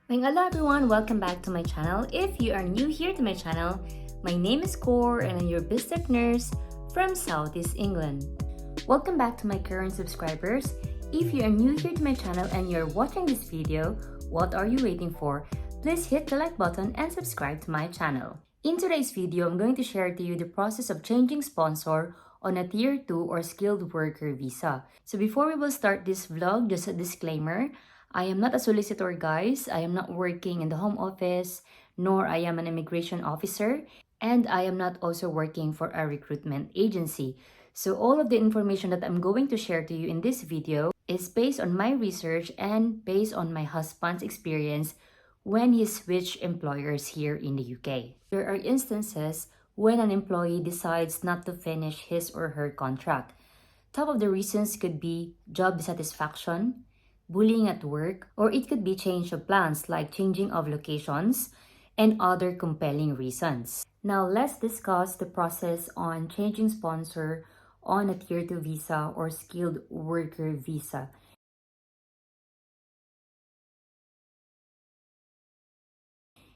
Hello everyone, welcome back to my channel. If you are new here to my channel, my name is Core and I'm your BizTech nurse from Southeast England. Welcome back to my current subscribers. If you are new here to my channel and you're watching this video, what are you waiting for? Please hit the like button and subscribe to my channel. In today's video, I'm going to share to you the process of changing sponsor on a Tier 2 or skilled worker visa. So before we will start this vlog, just a disclaimer, I am not a solicitor, guys. I am not working in the home office, nor I am an immigration officer, and I am not also working for a recruitment agency. So all of the information that I'm going to share to you in this video is based on my research and based on my husband's experience when he switched employers here in the UK. There are instances when an employee decides not to finish his or her contract. Top of the reasons could be job dissatisfaction, bullying at work, or it could be change of plans like changing of locations and other compelling reasons. Now let's discuss the process on changing sponsor on a Tier 2 visa or skilled worker visa.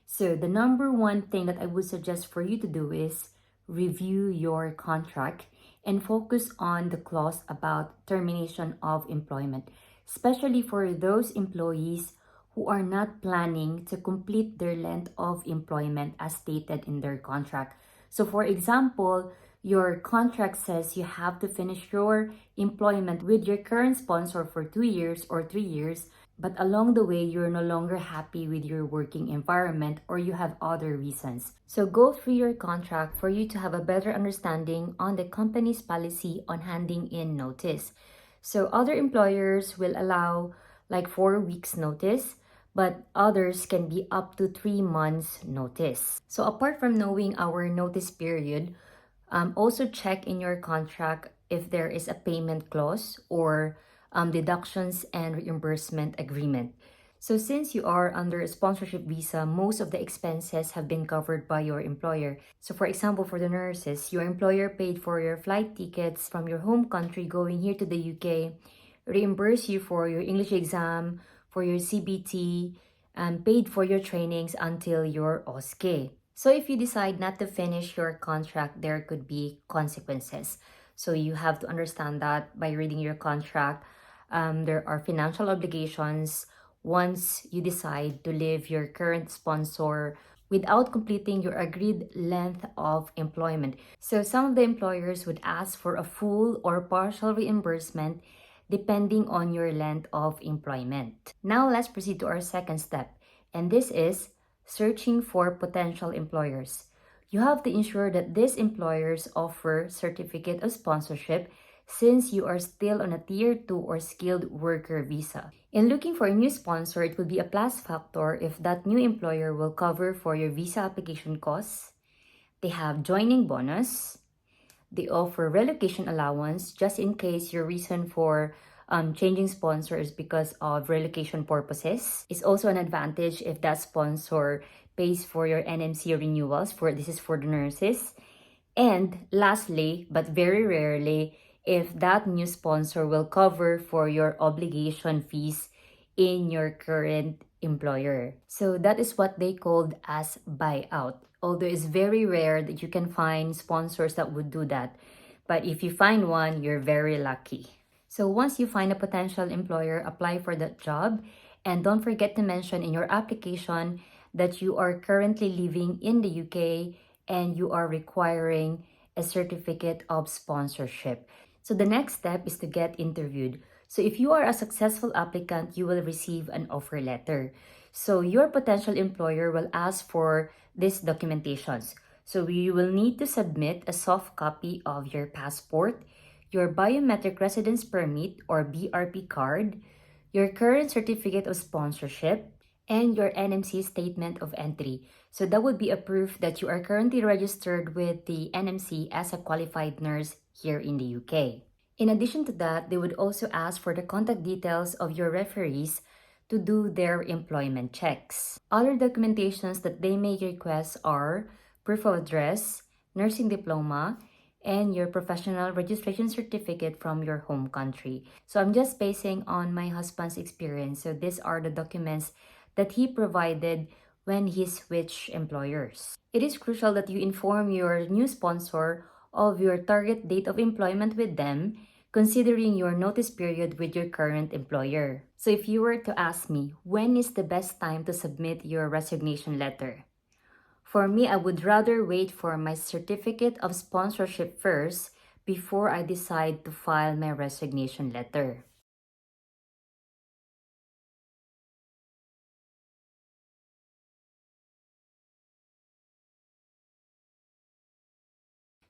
So the number one thing that I would suggest for you to do is review your contract and focus on the clause about termination of employment, especially for those employees who are not planning to complete their length of employment as stated in their contract. So for example, your contract says you have to finish your employment with your current sponsor for 2 years or 3 years, but along the way, you're no longer happy with your working environment or you have other reasons. So go through your contract for you to have a better understanding on the company's policy on handing in notice. So other employers will allow like 4 weeks notice, but others can be up to 3 months notice. So apart from knowing our notice period, also check in your contract if there is a payment clause or deductions and reimbursement agreement. So since you are under a sponsorship visa, most of the expenses have been covered by your employer. So for example, for the nurses, your employer paid for your flight tickets from your home country going here to the UK, reimburse you for your English exam, for your CBT, and paid for your trainings until your OSCE. So if you decide not to finish your contract, there could be consequences. So you have to understand that by reading your contract. There are financial obligations once you decide to leave your current sponsor without completing your agreed length of employment. So some of the employers would ask for a full or partial reimbursement depending on your length of employment. Now let's proceed to our second step, and this is searching for potential employers. You have to ensure that these employers offer certificate of sponsorship since you are still on a Tier 2 or skilled worker visa. In looking for a new sponsor, it will be a plus factor if that new employer will cover for your visa application costs. They have joining bonus. They offer relocation allowance just in case your reason for changing sponsors because of relocation purposes. It's also an advantage if that sponsor pays for your NMC renewals. This is for the nurses. And lastly, but very rarely, if that new sponsor will cover for your obligation fees in your current employer. So that is what they called as buyout. Although it's very rare that you can find sponsors that would do that. But if you find one, you're very lucky. So once you find a potential employer, apply for that job. And don't forget to mention in your application that you are currently living in the UK and you are requiring a certificate of sponsorship. So the next step is to get interviewed. So if you are a successful applicant, you will receive an offer letter. So your potential employer will ask for these documentations. So you will need to submit a soft copy of your passport, your biometric residence permit or BRP card, your current certificate of sponsorship, and your NMC statement of entry. So that would be a proof that you are currently registered with the NMC as a qualified nurse here in the UK. In addition to that, they would also ask for the contact details of your referees to do their employment checks. Other documentations that they may request are proof of address, nursing diploma, and your professional registration certificate from your home country. So I'm just basing on my husband's experience. So these are the documents that he provided when he switched employers. It is crucial that you inform your new sponsor of your target date of employment with them, considering your notice period with your current employer. So if you were to ask me, when is the best time to submit your resignation letter? For me, I would rather wait for my certificate of sponsorship first before I decide to file my resignation letter.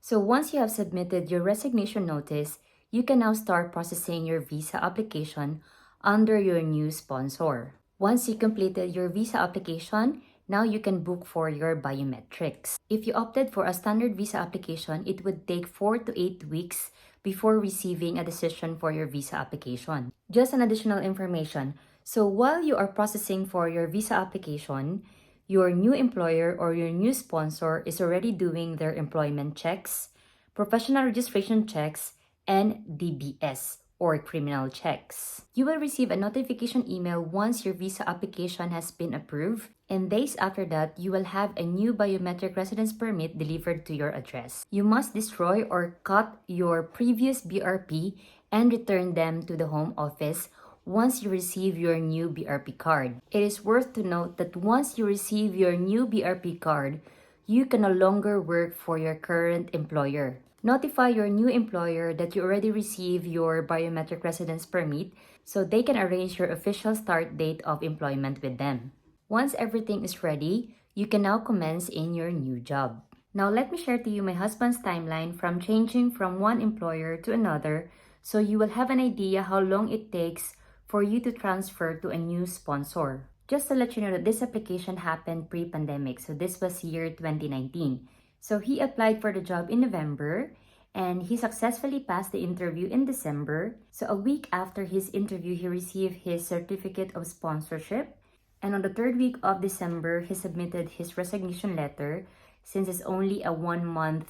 So once you have submitted your resignation notice, you can now start processing your visa application under your new sponsor. Once you completed your visa application, now you can book for your biometrics. If you opted for a standard visa application, it would take 4 to 8 weeks before receiving a decision for your visa application. Just an additional information. So while you are processing for your visa application, your new employer or your new sponsor is already doing their employment checks, professional registration checks, and DBS or criminal checks. You will receive a notification email once your visa application has been approved, and days after that, you will have a new biometric residence permit delivered to your address. You must destroy or cut your previous BRP and return them to the home office once you receive your new BRP card. It is worth to note that once you receive your new BRP card, you can no longer work for your current employer. Notify your new employer that you already received your biometric residence permit so they can arrange your official start date of employment with them. Once everything is ready, you can now commence in your new job. Now let me share to you my husband's timeline from changing from one employer to another so you will have an idea how long it takes for you to transfer to a new sponsor. Just to let you know that this application happened pre-pandemic, so this was year 2019. So he applied for the job in November and he successfully passed the interview in December. So a week after his interview, he received his certificate of sponsorship. And on the third week of December, he submitted his resignation letter since it's only a 1-month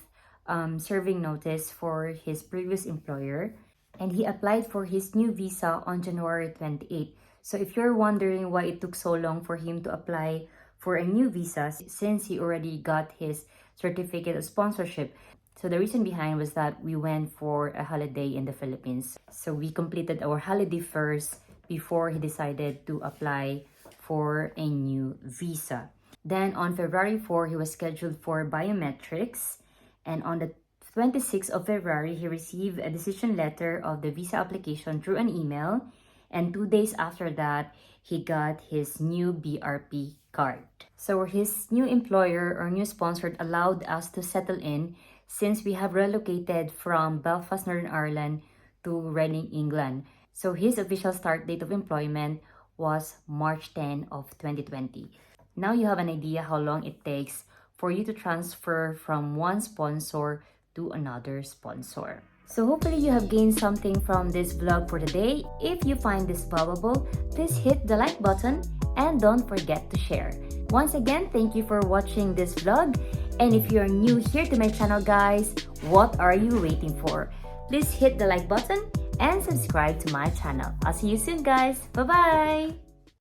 serving notice for his previous employer. And he applied for his new visa on January 28. So if you're wondering why it took so long for him to apply for a new visa since he already got his certificate of sponsorship, so the reason behind was that we went for a holiday in the Philippines. So we completed our holiday first before he decided to apply for a new visa. Then on February 4, he was scheduled for biometrics, and on the 26th of February, he received a decision letter of the visa application through an email, and 2 days after that, he got his new BRP card. So his new employer or new sponsor allowed us to settle in since we have relocated from Belfast, Northern Ireland to Reading, England. So his official start date of employment was March 10 of 2020. Now you have an idea how long it takes for you to transfer from one sponsor to another sponsor. So hopefully you have gained something from this vlog for today. If you find this valuable, please hit the like button and don't forget to share. Once again, thank you for watching this vlog. And if you're new here to my channel, guys, what are you waiting for? Please hit the like button and subscribe to my channel. I'll see you soon, guys. Bye-bye!